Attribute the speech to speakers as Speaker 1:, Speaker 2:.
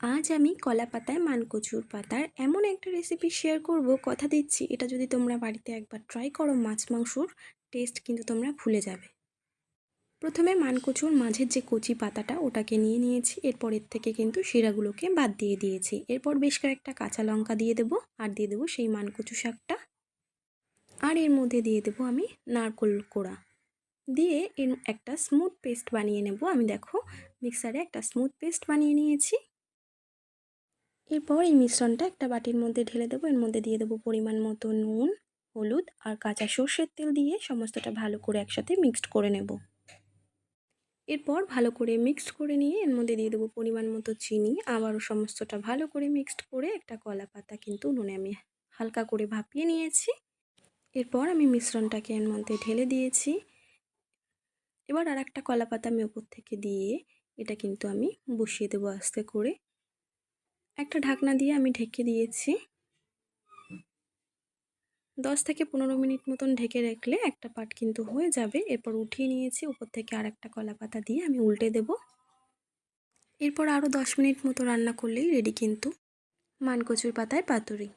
Speaker 1: আজ আমি কলা পাতায় মানকচুর পাতার এমন একটা রেসিপি শেয়ার করব, কথা দিচ্ছি এটা যদি তোমরা বাড়িতে একবার ট্রাই করো মাছ মাংসর টেস্ট কিন্তু তোমরা ভুলে যাবে। প্রথমে মানকচুর মাঝের যে কচি পাতাটা ওটাকে নিয়ে নিয়েছি, এরপরের থেকে কিন্তু শিরাগুলোকে বাদ দিয়ে দিয়েছি। এরপর বেশ কয়েকটা কাঁচা লঙ্কা দিয়ে দেবো, আর দিয়ে দেবো সেই মানকচু শাকটা, আর এর মধ্যে দিয়ে দেবো আমি নারকোল কোড়া দিয়ে এর একটা স্মুথ পেস্ট বানিয়ে নেব। আমি দেখো মিক্সারে একটা স্মুথ পেস্ট বানিয়ে নিয়েছি। এরপর এই মিশ্রণটা একটা বাটির মধ্যে ঢেলে দেবো। এর মধ্যে দিয়ে দেবো পরিমাণ মতো নুন, হলুদ আর কাঁচা সর্ষের তেল দিয়ে সমস্তটা ভালো করে একসাথে মিক্সড করে নেব। এরপর ভালো করে মিক্সড করে নিয়ে এর মধ্যে দিয়ে দেবো পরিমাণ মতো চিনি। আবারও সমস্তটা ভালো করে মিক্সড করে একটা কলা পাতা কিন্তু নুনে আমি হালকা করে ভাপিয়ে নিয়েছি। এরপর আমি মিশ্রণটাকে এর মধ্যে ঢেলে দিয়েছি। এবার আর একটা কলা পাতা আমি ওপর থেকে দিয়ে এটা কিন্তু আমি বসিয়ে দেবো আস্তে করে। একটা ঢাকনা দিয়ে আমি ঢেকে দিয়েছি। 10 থেকে 15 মিনিট মতন ঢেকে রাখলে একটা পাট কিন্তু হয়ে যাবে। এরপর উঠিয়ে নিয়েছি, উপর থেকে আরেকটা কলা পাতা দিয়ে আমি উল্টে দেব। এরপর আরও 10 মিনিট মতো রান্না করলেই রেডি কিন্তু মানকচুর পাতায় পাতুরি।